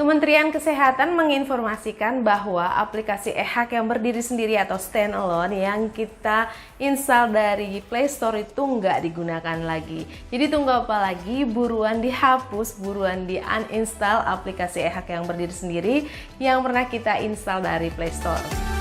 Kementerian Kesehatan menginformasikan bahwa aplikasi e-hak yang berdiri sendiri atau standalone yang kita install dari Play Store itu nggak digunakan lagi. Jadi tunggu apa lagi? Buruan dihapus, buruan di-uninstall aplikasi e-hak yang berdiri sendiri yang pernah kita install dari Play Store.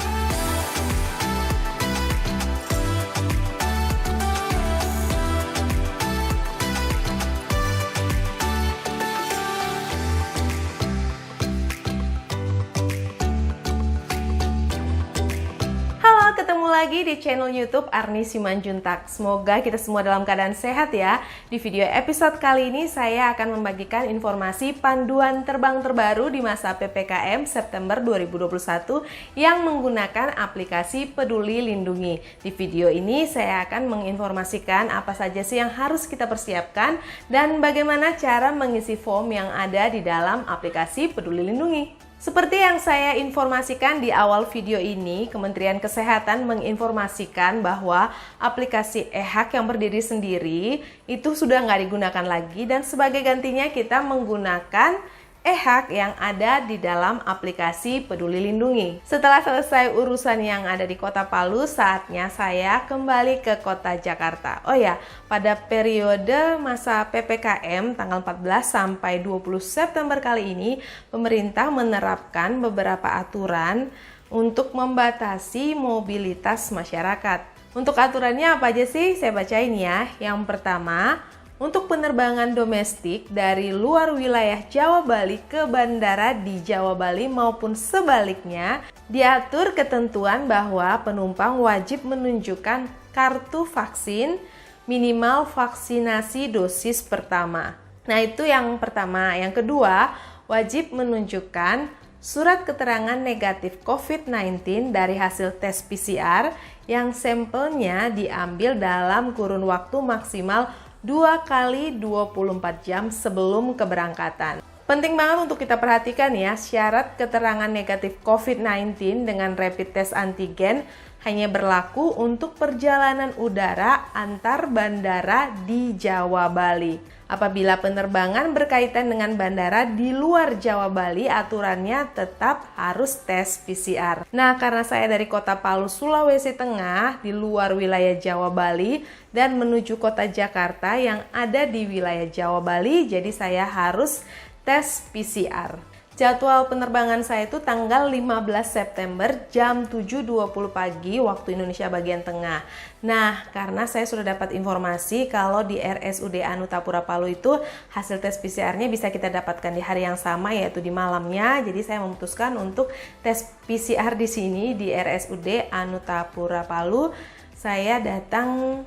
Ketemu lagi di channel YouTube Arni Simanjuntak. Semoga kita semua dalam keadaan sehat ya. Di video episode kali ini saya akan membagikan informasi panduan terbang terbaru di masa PPKM September 2021 yang menggunakan aplikasi Peduli Lindungi. Di video ini saya akan menginformasikan apa saja sih yang harus kita persiapkan dan bagaimana cara mengisi form yang ada di dalam aplikasi Peduli Lindungi. Seperti yang saya informasikan di awal video ini, Kementerian Kesehatan menginformasikan bahwa aplikasi e-hak yang berdiri sendiri itu sudah nggak digunakan lagi dan sebagai gantinya kita menggunakan e-hak yang ada di dalam aplikasi Peduli Lindungi. Setelah selesai urusan yang ada di Kota Palu, saatnya saya kembali ke Kota Jakarta. Oh ya, pada periode masa PPKM tanggal 14 sampai 20 September kali ini, pemerintah menerapkan beberapa aturan untuk membatasi mobilitas masyarakat. Untuk aturannya apa aja sih? Saya bacain ya. Yang pertama, untuk penerbangan domestik dari luar wilayah Jawa Bali ke bandara di Jawa Bali maupun sebaliknya, diatur ketentuan bahwa penumpang wajib menunjukkan kartu vaksin minimal vaksinasi dosis pertama. Nah, itu yang pertama. Yang kedua, wajib menunjukkan surat keterangan negatif COVID-19 dari hasil tes PCR yang sampelnya diambil dalam kurun waktu maksimal 2 kali 24 jam sebelum keberangkatan. Penting banget untuk kita perhatikan ya, syarat keterangan negatif COVID-19 dengan rapid test antigen hanya berlaku untuk perjalanan udara antar bandara di Jawa Bali. Apabila penerbangan berkaitan dengan bandara di luar Jawa Bali, aturannya tetap harus tes PCR. Nah, karena saya dari Kota Palu, Sulawesi Tengah, di luar wilayah Jawa Bali, dan menuju Kota Jakarta yang ada di wilayah Jawa Bali, jadi saya harus tes PCR. Jadwal penerbangan saya itu tanggal 15 September jam 7.20 pagi waktu Indonesia bagian tengah. Nah, karena saya sudah dapat informasi kalau di RSUD Anu Tapura Palu itu hasil tes PCR-nya bisa kita dapatkan di hari yang sama, yaitu di malamnya. Jadi saya memutuskan untuk tes PCR di sini di RSUD Anu Tapura Palu. Saya datang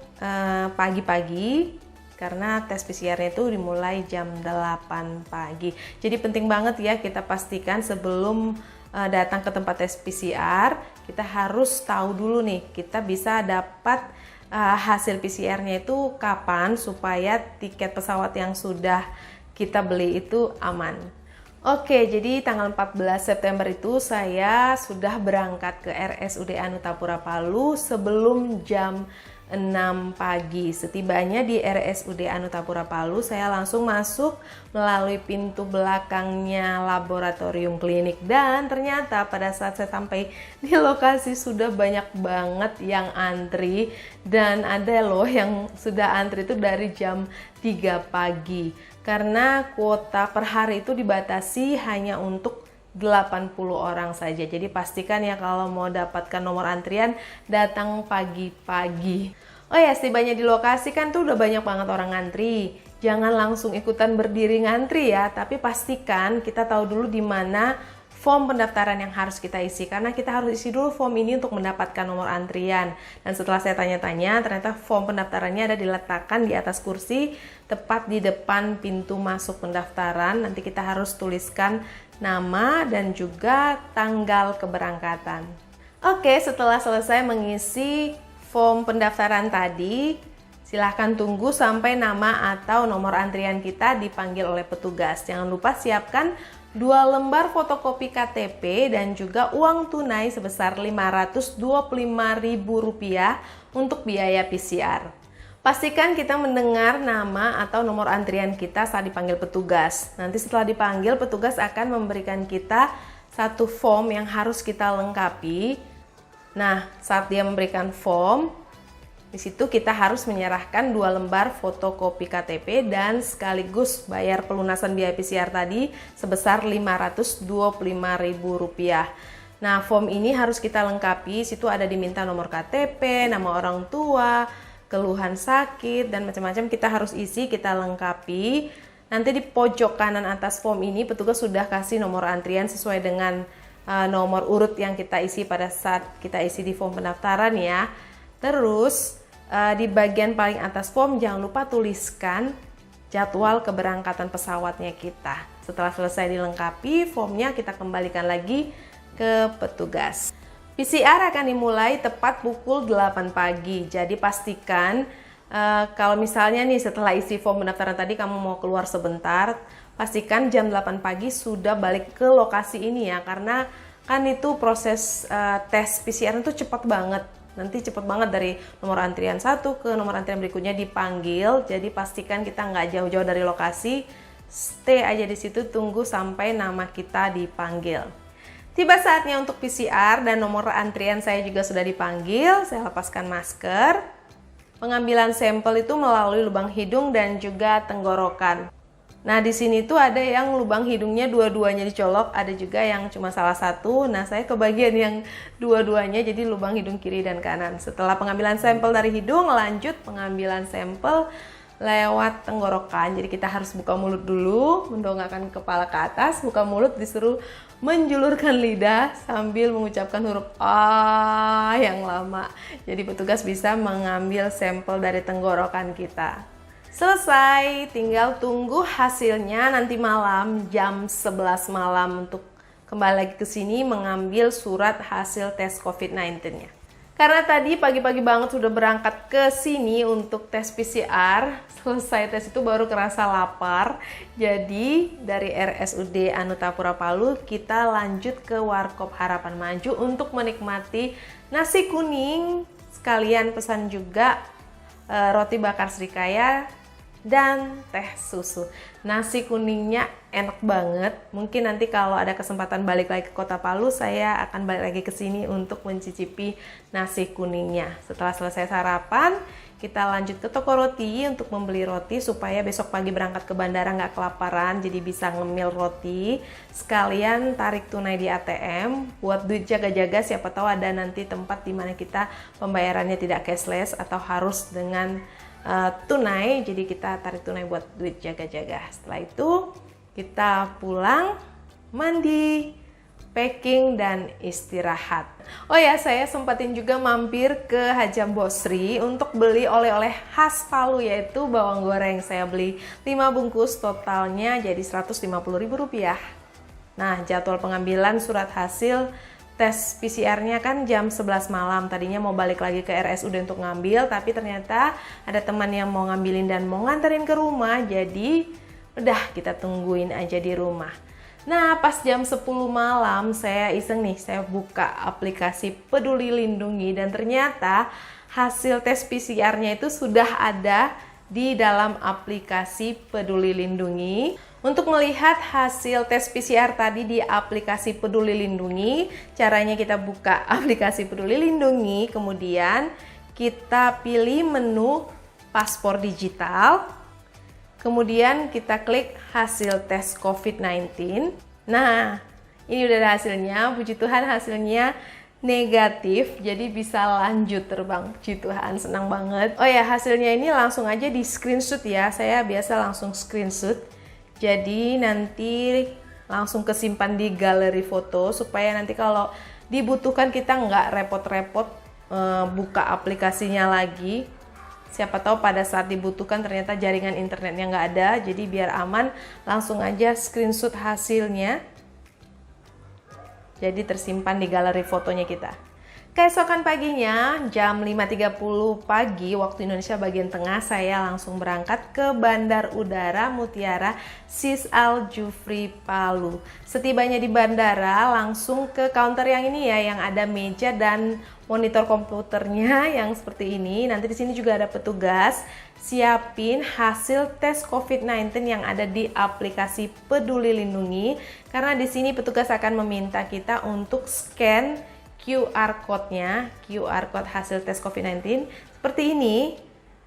pagi-pagi karena tes PCR-nya itu dimulai jam 8 pagi. Jadi penting banget ya kita pastikan sebelum datang ke tempat tes PCR, kita harus tahu dulu nih, kita bisa dapat hasil PCR-nya itu kapan supaya tiket pesawat yang sudah kita beli itu aman. Oke, jadi tanggal 14 September itu saya sudah berangkat ke RSUD Anu Tapura Palu sebelum jam 6 pagi. Setibanya di RSUD Anu Tapura Palu, saya langsung masuk melalui pintu belakangnya laboratorium klinik dan ternyata pada saat saya sampai di lokasi sudah banyak banget yang antri dan ada loh yang sudah antri itu dari jam 3 pagi. Karena kuota per hari itu dibatasi hanya untuk 80 orang saja. Jadi pastikan ya kalau mau dapatkan nomor antrian datang pagi-pagi. Oh ya, setibanya di lokasi kan tuh udah banyak banget orang ngantri. Jangan langsung ikutan berdiri ngantri ya, tapi pastikan kita tahu dulu di mana form pendaftaran yang harus kita isi, karena kita harus isi dulu form ini untuk mendapatkan nomor antrian. Dan setelah saya tanya-tanya, ternyata form pendaftarannya ada diletakkan di atas kursi tepat di depan pintu masuk pendaftaran. Nanti kita harus tuliskan nama dan juga tanggal keberangkatan. Oke, setelah selesai mengisi form pendaftaran tadi, silahkan tunggu sampai nama atau nomor antrian kita dipanggil oleh petugas. Jangan lupa siapkan 2 lembar fotokopi KTP dan juga uang tunai sebesar Rp525.000 untuk biaya PCR. Pastikan kita mendengar nama atau nomor antrian kita saat dipanggil petugas. Nanti setelah dipanggil, petugas akan memberikan kita satu form yang harus kita lengkapi. Nah, saat dia memberikan form, di situ kita harus menyerahkan 2 lembar fotokopi KTP dan sekaligus bayar pelunasan biaya PCR tadi sebesar Rp525.000. Nah, form ini harus kita lengkapi. Situ ada diminta nomor KTP, nama orang tua, keluhan sakit, dan macam-macam kita harus isi, kita lengkapi. Nanti di pojok kanan atas form ini petugas sudah kasih nomor antrian sesuai dengan nomor urut yang kita isi pada saat kita isi di form pendaftaran ya. Terus di bagian paling atas form jangan lupa tuliskan jadwal keberangkatan pesawatnya kita. Setelah selesai dilengkapi, formnya kita kembalikan lagi ke petugas. PCR akan dimulai tepat pukul 8 pagi. Jadi pastikan kalau misalnya nih setelah isi form pendaftaran tadi kamu mau keluar sebentar, pastikan jam 8 pagi sudah balik ke lokasi ini ya, karena kan itu proses tes PCR itu cepat banget. Nanti cepet banget dari nomor antrian 1 ke nomor antrian berikutnya dipanggil. Jadi pastikan kita nggak jauh-jauh dari lokasi, stay aja di situ, tunggu sampai nama kita dipanggil. Tiba saatnya untuk PCR dan nomor antrian saya juga sudah dipanggil. Saya lepaskan masker. Pengambilan sampel itu melalui lubang hidung dan juga tenggorokan. Nah, di sini tuh ada yang lubang hidungnya dua-duanya dicolok, ada juga yang cuma salah satu. Nah, saya kebagian yang dua-duanya, jadi lubang hidung kiri dan kanan. Setelah pengambilan sampel dari hidung, lanjut pengambilan sampel lewat tenggorokan. Jadi kita harus buka mulut dulu, mendongakkan kepala ke atas, buka mulut, disuruh menjulurkan lidah sambil mengucapkan huruf A yang lama. Jadi petugas bisa mengambil sampel dari tenggorokan kita. Selesai, tinggal tunggu hasilnya nanti malam jam 11 malam untuk kembali lagi ke sini mengambil surat hasil tes COVID-19-nya. Karena tadi pagi-pagi banget sudah berangkat ke sini untuk tes PCR, selesai tes itu baru kerasa lapar. Jadi dari RSUD Anutapura Palu kita lanjut ke Warkop Harapan Maju untuk menikmati nasi kuning, sekalian pesan juga roti bakar Srikaya dan teh susu. Nasi kuningnya enak banget. Mungkin nanti kalau ada kesempatan balik lagi ke Kota Palu, saya akan balik lagi ke sini untuk mencicipi nasi kuningnya. Setelah selesai sarapan, kita lanjut ke toko roti untuk membeli roti supaya besok pagi berangkat ke bandara nggak kelaparan, jadi bisa ngemil roti. Sekalian tarik tunai di ATM buat duit jaga-jaga, siapa tahu ada nanti tempat di mana kita pembayarannya tidak cashless atau harus dengan tunai, jadi kita tarik tunai buat duit jaga-jaga. Setelah itu kita pulang, mandi, packing, dan istirahat. Oh ya, saya sempatin juga mampir ke Hajam Bosri untuk beli oleh-oleh khas Palu, yaitu bawang goreng. Saya beli 5 bungkus, totalnya jadi Rp150.000. Nah, jadwal pengambilan surat hasil tes PCR-nya kan jam 11 malam. Tadinya mau balik lagi ke RSUD untuk ngambil, tapi ternyata ada teman yang mau ngambilin dan mau nganterin ke rumah. Jadi udah kita tungguin aja di rumah. Nah, pas jam 10 malam saya iseng nih, saya buka aplikasi Peduli Lindungi dan ternyata hasil tes PCR-nya itu sudah ada di dalam aplikasi Peduli Lindungi. Untuk melihat hasil tes PCR tadi di aplikasi Peduli Lindungi, caranya kita buka aplikasi Peduli Lindungi, kemudian kita pilih menu paspor digital, kemudian kita klik hasil tes COVID-19. Nah, ini udah ada hasilnya, puji Tuhan hasilnya negatif, jadi bisa lanjut terbang. Puji Tuhan, senang banget. Oh ya, hasilnya ini langsung aja di screenshot ya, saya biasa langsung screenshot. Jadi nanti langsung kesimpan di galeri foto supaya nanti kalau dibutuhkan kita nggak repot-repot buka aplikasinya lagi. Siapa tahu pada saat dibutuhkan ternyata jaringan internetnya nggak ada, jadi biar aman langsung aja screenshot hasilnya. Jadi tersimpan di galeri fotonya kita. Keesokan paginya, jam 5.30 pagi waktu Indonesia bagian tengah, saya langsung berangkat ke Bandar Udara Mutiara Sis Al Jufri Palu. Setibanya di bandara, langsung ke counter yang ini ya, yang ada meja dan monitor komputernya yang seperti ini. Nanti di sini juga ada petugas siapin hasil tes COVID-19 yang ada di aplikasi Peduli Lindungi. Karena di sini petugas akan meminta kita untuk scan QR code-nya, QR code hasil tes COVID-19 seperti ini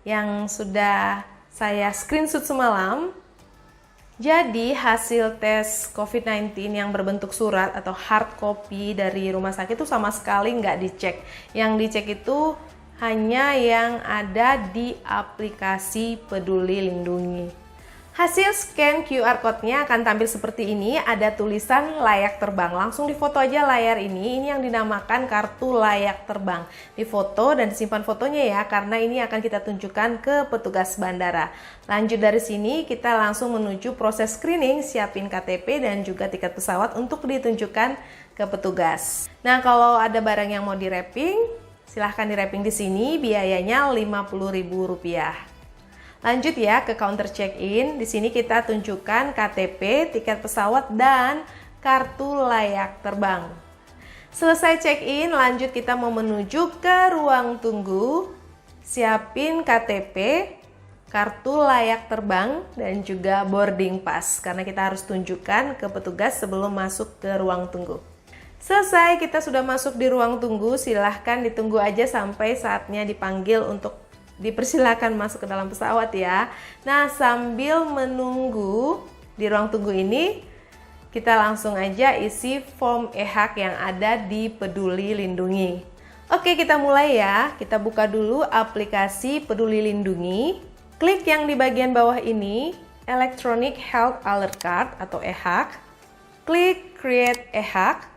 yang sudah saya screenshot semalam. Jadi hasil tes COVID-19 yang berbentuk surat atau hard copy dari rumah sakit itu sama sekali nggak dicek. Yang dicek itu hanya yang ada di aplikasi Peduli Lindungi. Hasil scan QR code-nya akan tampil seperti ini, ada tulisan layak terbang. Langsung difoto aja layar ini yang dinamakan kartu layak terbang. Difoto dan disimpan fotonya ya, karena ini akan kita tunjukkan ke petugas bandara. Lanjut dari sini, kita langsung menuju proses screening, siapin KTP dan juga tiket pesawat untuk ditunjukkan ke petugas. Nah, kalau ada barang yang mau di-wrapping, silahkan di-wrapping di sini, biayanya Rp50.000. Lanjut ya ke counter check-in. Di sini kita tunjukkan KTP, tiket pesawat, dan kartu layak terbang. Selesai check-in, lanjut kita mau menuju ke ruang tunggu. Siapin KTP, kartu layak terbang, dan juga boarding pass. Karena kita harus tunjukkan ke petugas sebelum masuk ke ruang tunggu. Selesai, kita sudah masuk di ruang tunggu. Silahkan ditunggu aja sampai saatnya dipanggil untuk dipersilakan masuk ke dalam pesawat ya. Nah, sambil menunggu di ruang tunggu ini, kita langsung aja isi form e-hak yang ada di Peduli Lindungi. Oke, kita mulai ya. Kita buka dulu aplikasi Peduli Lindungi. Klik yang di bagian bawah ini, Electronic Health Alert Card atau e-hak. Klik Create e-hak.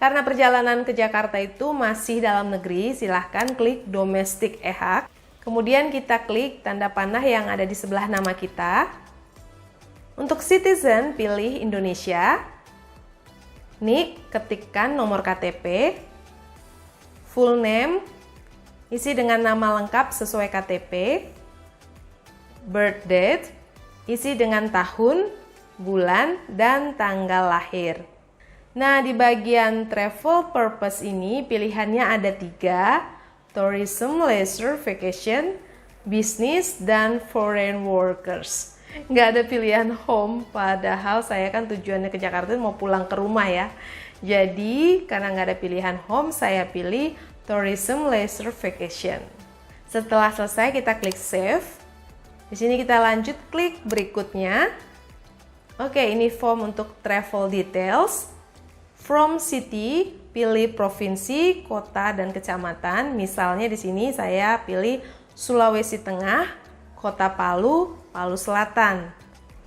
Karena perjalanan ke Jakarta itu masih dalam negeri, silahkan klik Domestic e-hak. Kemudian kita klik tanda panah yang ada di sebelah nama kita. Untuk citizen, pilih Indonesia. Nik, ketikkan nomor KTP. Full name, isi dengan nama lengkap sesuai KTP. Birth date, isi dengan tahun, bulan, dan tanggal lahir. Nah, di bagian travel purpose ini pilihannya ada 3, tourism, leisure, vacation, business, dan foreign workers. Nggak ada pilihan home, padahal saya kan tujuannya ke Jakarta mau pulang ke rumah ya. Jadi, karena nggak ada pilihan home, saya pilih tourism, leisure, vacation. Setelah selesai, kita klik save. Di sini kita lanjut klik berikutnya. Oke, ini form untuk travel details. From city, pilih provinsi, kota, dan kecamatan. Misalnya di sini saya pilih Sulawesi Tengah, kota Palu, Palu Selatan.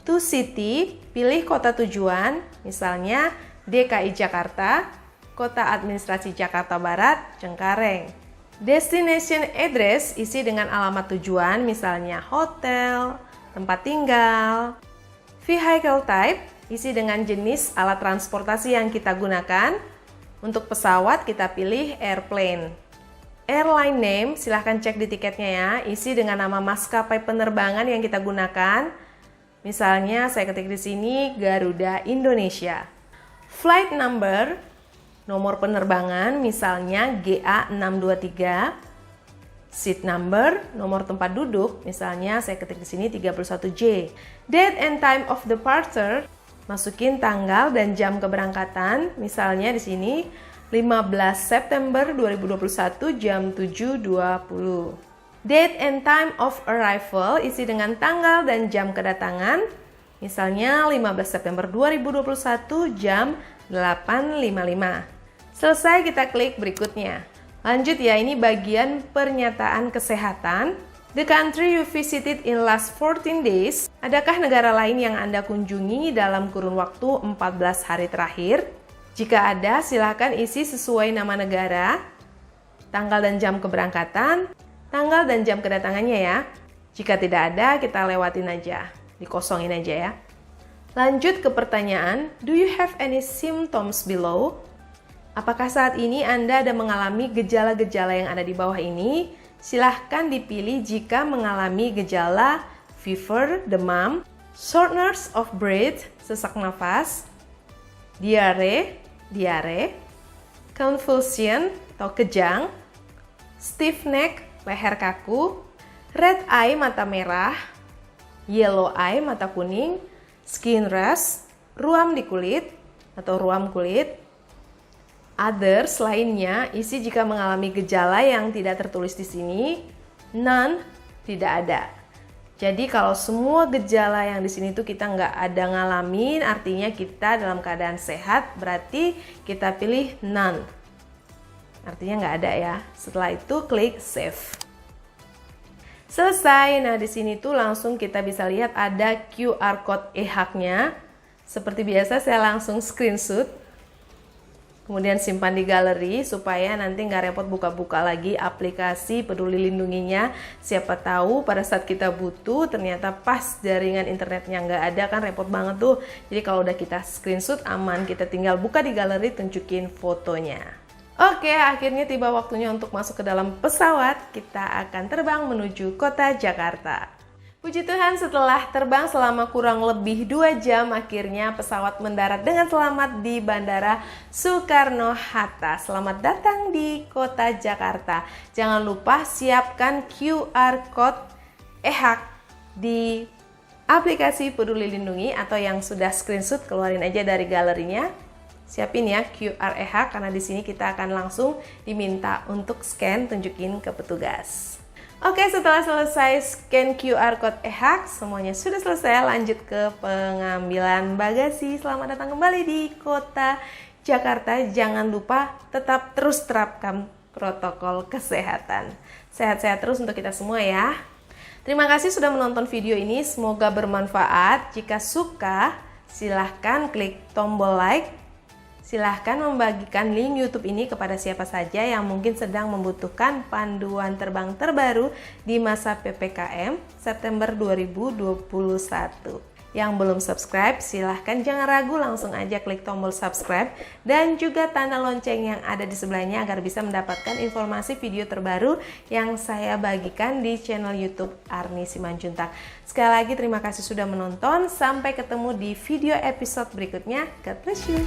To city, pilih kota tujuan, misalnya DKI Jakarta, kota administrasi Jakarta Barat, Cengkareng. Destination address, isi dengan alamat tujuan, misalnya hotel, tempat tinggal. Vehicle type, isi dengan jenis alat transportasi yang kita gunakan. Untuk pesawat kita pilih airplane. Airline name, silahkan cek di tiketnya ya. Isi dengan nama maskapai penerbangan yang kita gunakan. Misalnya saya ketik di sini Garuda Indonesia. Flight number, nomor penerbangan misalnya GA623. Seat number, nomor tempat duduk, misalnya saya ketik di sini 31J. Date and time of departure, masukin tanggal dan jam keberangkatan, misalnya di sini 15 September 2021 jam 7.20. Date and time of arrival, isi dengan tanggal dan jam kedatangan, misalnya 15 September 2021 jam 8.55. Selesai, kita klik berikutnya. Lanjut ya, ini bagian pernyataan kesehatan. The country you visited in last 14 days. Adakah negara lain yang Anda kunjungi dalam kurun waktu 14 hari terakhir? Jika ada, silakan isi sesuai nama negara, tanggal dan jam keberangkatan, tanggal dan jam kedatangannya ya. Jika tidak ada, kita lewatin aja, dikosongin aja ya. Lanjut ke pertanyaan, do you have any symptoms below? Apakah saat ini Anda ada mengalami gejala-gejala yang ada di bawah ini? Silahkan dipilih jika mengalami gejala fever, demam, shortness of breath, sesak nafas, diare, convulsion atau kejang, stiff neck, leher kaku, red eye, mata merah, yellow eye, mata kuning, skin rash, ruam di kulit atau ruam kulit. Others lainnya isi jika mengalami gejala yang tidak tertulis di sini, none, tidak ada. Jadi kalau semua gejala yang di sini tuh kita nggak ada ngalamin, artinya kita dalam keadaan sehat, berarti kita pilih none. Artinya nggak ada ya. Setelah itu klik save. Selesai. Nah di sini tuh langsung kita bisa lihat ada QR code e-hack-nya. Seperti biasa saya langsung screenshot. Kemudian simpan di galeri supaya nanti nggak repot buka-buka lagi aplikasi Peduli Lindunginya. Siapa tahu pada saat kita butuh ternyata pas jaringan internetnya nggak ada, kan repot banget tuh. Jadi kalau udah kita screenshot aman, kita tinggal buka di galeri, tunjukin fotonya. Oke, akhirnya tiba waktunya untuk masuk ke dalam pesawat. Kita akan terbang menuju kota Jakarta. Puji Tuhan, setelah terbang selama kurang lebih 2 jam, akhirnya pesawat mendarat dengan selamat di Bandara Soekarno-Hatta. Selamat datang di kota Jakarta. Jangan lupa siapkan QR Code e-hack di aplikasi Peduli Lindungi, atau yang sudah screenshot keluarin aja dari galerinya. Siapin ya QR e-hack, karena di sini kita akan langsung diminta untuk scan, tunjukin ke petugas. Oke, setelah selesai scan QR Code e-hack, semuanya sudah selesai, lanjut ke pengambilan bagasi. Selamat datang kembali di kota Jakarta. Jangan lupa tetap terus terapkan protokol kesehatan. Sehat-sehat terus untuk kita semua ya. Terima kasih sudah menonton video ini, semoga bermanfaat. Jika suka, silahkan klik tombol like. Silahkan membagikan link YouTube ini kepada siapa saja yang mungkin sedang membutuhkan panduan terbang terbaru di masa PPKM September 2021. Yang belum subscribe, silahkan jangan ragu, langsung aja klik tombol subscribe dan juga tanda lonceng yang ada di sebelahnya agar bisa mendapatkan informasi video terbaru yang saya bagikan di channel YouTube Arni Simanjuntak. Sekali lagi terima kasih sudah menonton, sampai ketemu di video episode berikutnya. God bless you.